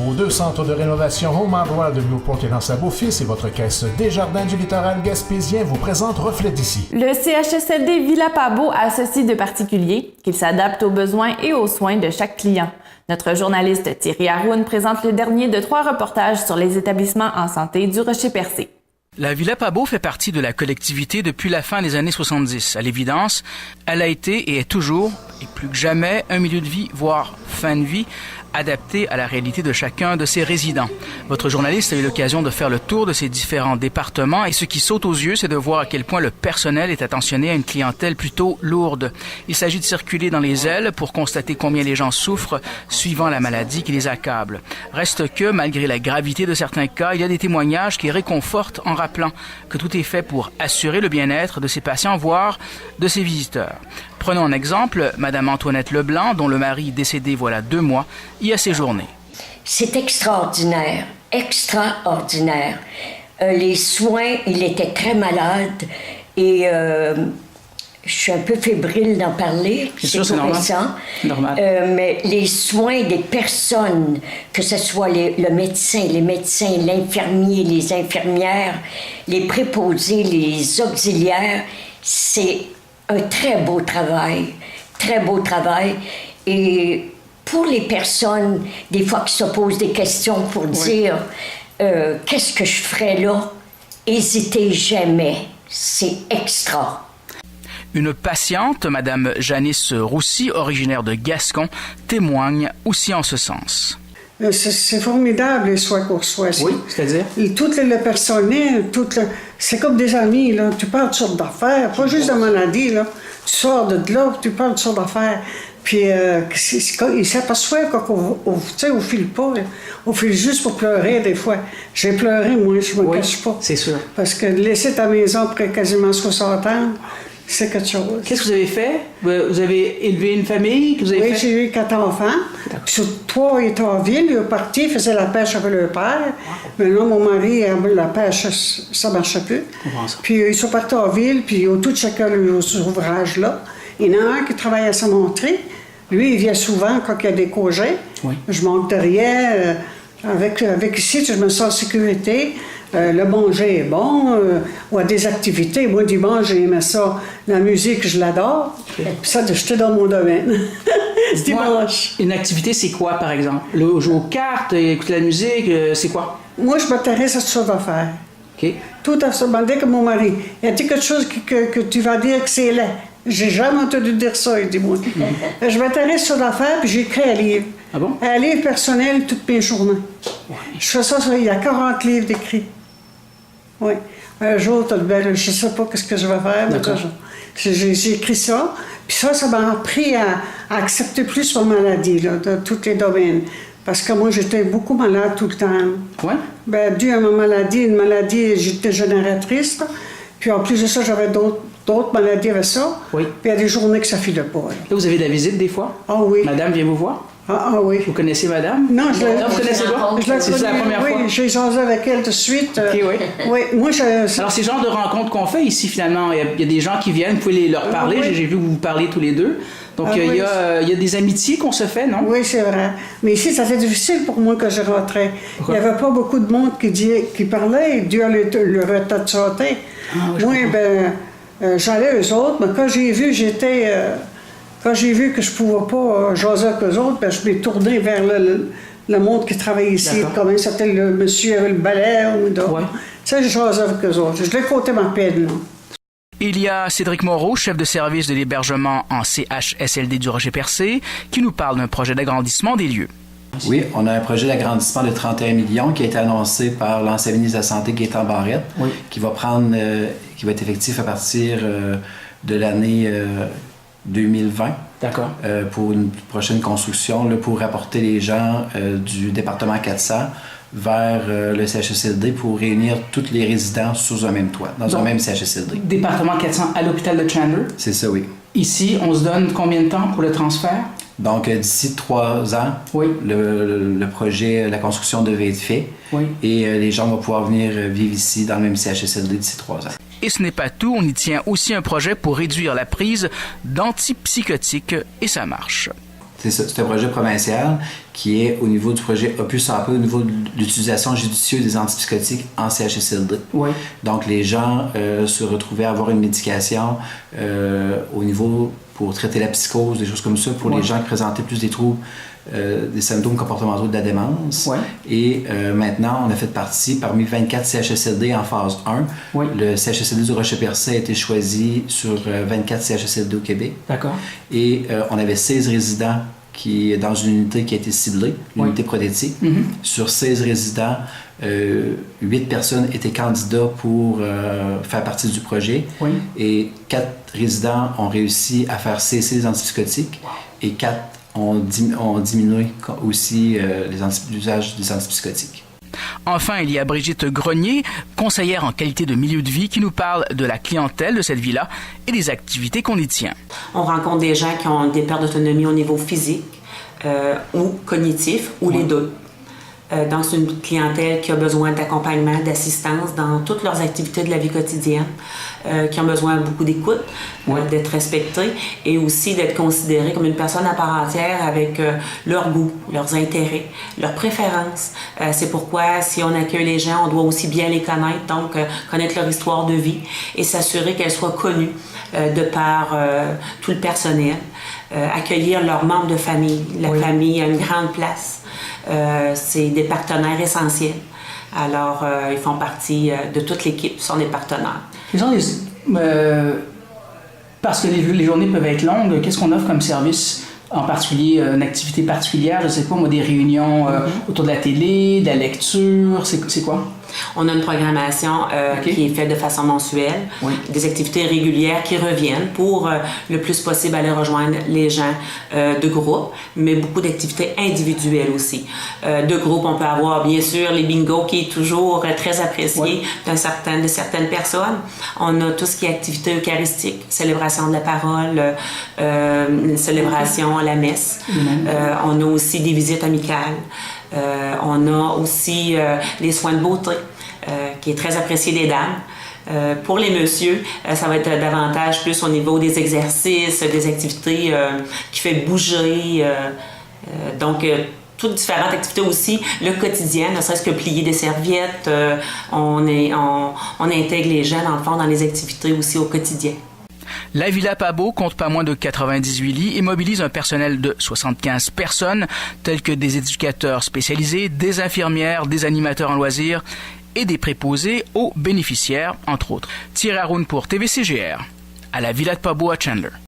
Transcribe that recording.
Vos 2 centres de rénovation Home Hardware de Newport et L'Anse-à-Beaufils et votre caisse Desjardins du littoral gaspésien vous présentent Reflet d'ici. Le CHSLD Villa-Pabot associe de particuliers qu'il s'adapte aux besoins et aux soins de chaque client. Notre journaliste Thierry Haroun présente le dernier de 3 reportages sur les établissements en santé du Rocher-Percé. La Villa Pabot fait partie de la collectivité depuis la fin des années 70. À l'évidence, elle a été et est toujours, et plus que jamais, un milieu de vie, voire fin de vie, adapté à la réalité de chacun de ses résidents. Votre journaliste a eu l'occasion de faire le tour de ces différents départements et ce qui saute aux yeux, c'est de voir à quel point le personnel est attentionné à une clientèle plutôt lourde. Il s'agit de circuler dans les ailes pour constater combien les gens souffrent suivant la maladie qui les accable. Reste que, malgré la gravité de certains cas, il y a des témoignages qui réconfortent en rappelant que tout est fait pour assurer le bien-être de ses patients, voire de ses visiteurs. Prenons en exemple Mme Antoinette Leblanc, dont le mari, décédé voilà 2 mois, y a séjourné. C'est extraordinaire, extraordinaire. Les soins, il était très malade et je suis un peu fébrile d'en parler. C'est sûr, c'est normal. Normal. Mais les soins des personnes, que ce soit le médecin, les médecins, l'infirmier, les infirmières, les préposés, les auxiliaires, c'est un très beau travail, très beau travail. Et pour les personnes, des fois qui se posent des questions pour dire qu'est-ce que je ferais là, hésitez jamais, c'est extra. Une patiente, Mme Janice Roussy, originaire de Gascon, témoigne aussi en ce sens. C'est formidable les soins qu'on reçoit. Oui, c'est-à-dire? Tout le personnel, c'est comme des amis, là. Tu parles de sortes d'affaires, pas juste de maladie, là. Tu sors de là, tu parles de sortes d'affaires. Puis ils s'aperçoivent qu'on file pas, là. On file juste pour pleurer des fois. J'ai pleuré, moi, je me cache pas. C'est sûr. Parce que laisser ta maison après quasiment 60 ans, c'est quelque chose. Qu'est-ce que vous avez fait? Vous avez élevé une famille? Oui, j'ai eu 4 enfants. Sur 3 étaient en ville. Ils sont partis, ils faisaient la pêche avec leur père. Maintenant, mon mari, la pêche, ça ne marchait plus. Puis ils sont partis en ville, puis ils ont tous chacun leurs ouvrages là. Il y en a un qui travaille à Saint-Montré. Lui, il vient souvent quand il y a des congés. Oui. Je manque de rien. Avec ici, je me sens en sécurité. Le manger est bon, ou à des activités. Moi, dimanche, j'aimais ça. La musique, je l'adore. Puis ça, j'étais dans mon domaine. Dimanche. Une activité, c'est quoi, par exemple? Jouer aux cartes, écouter la musique, c'est quoi? Moi, je m'intéresse à toutes sortes d'affaires. OK. Tout à fait. Je que mon mari, il a dit quelque chose que tu vas dire que c'est laid. J'ai jamais entendu dire ça, il dit moi. Je m'intéresse sur l'affaire, puis j'écris un livre. Ah bon? Un livre personnel toutes mes journées. Ouais. Je fais ça, il y a 40 livres d'écrits. Oui. Un jour, je ne sais pas ce que je vais faire, mais j'ai écrit ça. Puis ça m'a appris à accepter plus ma maladie, là, dans tous les domaines. Parce que moi, j'étais beaucoup malade tout le temps. Oui? Ben, dû à ma maladie, une maladie dégénératrice. Puis en plus de ça, j'avais d'autres maladies avec ça. Oui. Puis il y a des journées que ça ne filait pas. Là, vous avez de la visite des fois? Ah oui. Madame vient vous voir? Ah oui. Vous connaissez madame? Non, je la connaissez pas? C'est la première fois? Oui, j'ai jasé avec elle tout de suite. OK, oui. Oui, moi, alors, c'est le genre de rencontres qu'on fait ici, finalement. Il y a des gens qui viennent, vous pouvez leur parler. Oui. J'ai vu que vous parlez tous les deux. Donc, il y a des amitiés qu'on se fait, non? Oui, c'est vrai. Mais ici, ça fait difficile pour moi que je rentrais. Pourquoi? Il n'y avait pas beaucoup de monde qui parlait dû à le retard de santé. Moi, j'allais aux autres, mais quand j'ai vu que je ne pouvais pas jaser avec eux autres, je m'ai tourné vers le monde qui travaille ici. Comment s'appelle le monsieur avec le balai ou d'autres. Ouais. Tu sais, je jasais avec eux autres. Je l'ai compté ma peine, là. Il y a Cédric Moreau, chef de service de l'hébergement en CHSLD du Rocher-Percé, qui nous parle d'un projet d'agrandissement des lieux. Oui, on a un projet d'agrandissement de 31 millions qui a été annoncé par l'ancien ministre de la Santé, Gaétan Barrette, qui va être effectif à partir de l'année 2020. D'accord. Pour une prochaine construction, là, pour apporter les gens du département 400 vers le CHSLD pour réunir tous les résidents sous un même toit, dans un même CHSLD. Département 400 à l'hôpital de Chandler? C'est ça, oui. Ici, on se donne combien de temps pour le transfert? Donc, d'ici 3 ans, le projet, la construction devait être fait. Oui. Et les gens vont pouvoir venir vivre ici, dans le même CHSLD, d'ici 3 ans. Et ce n'est pas tout, on y tient aussi un projet pour réduire la prise d'antipsychotiques et ça marche. C'est un projet provincial qui est au niveau du projet Opus Santé, au niveau de l'utilisation judicieuse des antipsychotiques en CHSLD. Oui. Donc, les gens se retrouvaient à avoir une médication au niveau pour traiter la psychose, des choses comme ça, pour les gens qui présentaient plus des troubles, des symptômes comportementaux de la démence. Ouais. Et maintenant, on a fait partie parmi 24 CHSLD en phase 1. Oui. Le CHSLD du Rocher-Percé a été choisi sur 24 CHSLD au Québec. D'accord. Et on avait 16 résidents dans une unité qui a été ciblée, l'unité prothétique. Sur 16 résidents, 8 personnes étaient candidats pour faire partie du projet. Oui. Et 4 résidents ont réussi à faire cesser les antipsychotiques. Et 4 ont diminué aussi l'usage des antipsychotiques. Enfin, il y a Brigitte Grenier, conseillère en qualité de milieu de vie, qui nous parle de la clientèle de cette villa et des activités qu'on y tient. On rencontre des gens qui ont des pertes d'autonomie au niveau physique ou cognitif, ou les deux. Donc, c'est une clientèle qui a besoin d'accompagnement, d'assistance dans toutes leurs activités de la vie quotidienne, qui ont besoin beaucoup d'écoute, d'être respectées et aussi d'être considérées comme une personne à part entière avec leurs goûts, leurs intérêts, leurs préférences. C'est pourquoi, si on accueille les gens, on doit aussi bien les connaître, donc connaître leur histoire de vie et s'assurer qu'elles soient connues de par tout le personnel. Accueillir leurs membres de famille. La famille a une grande place. C'est des partenaires essentiels. Alors, ils font partie de toute l'équipe, sont des partenaires. Parce que les journées peuvent être longues, qu'est-ce qu'on offre comme service? En particulier, une activité particulière, je ne sais pas, moi, des réunions autour de la télé, de la lecture, c'est quoi? On a une programmation qui est faite de façon mensuelle, des activités régulières qui reviennent pour le plus possible aller rejoindre les gens de groupe, mais beaucoup d'activités individuelles aussi. De groupe, on peut avoir bien sûr les bingos qui est toujours très apprécié de certaines personnes. On a tout ce qui est activité eucharistique, célébration de la parole, célébration à la messe. On a aussi des visites amicales. On a aussi les soins de beauté, qui est très apprécié des dames. Pour les messieurs, ça va être davantage plus au niveau des exercices, des activités qui fait bouger. Donc, toutes différentes activités aussi, le quotidien, ne serait-ce que plier des serviettes. On intègre les gens, dans le fond, dans les activités aussi au quotidien. La Villa Pabot compte pas moins de 98 lits et mobilise un personnel de 75 personnes, tels que des éducateurs spécialisés, des infirmières, des animateurs en loisirs et des préposés aux bénéficiaires, entre autres. Thierry Haroun pour TVCGR, à la Villa de Pabot à Chandler.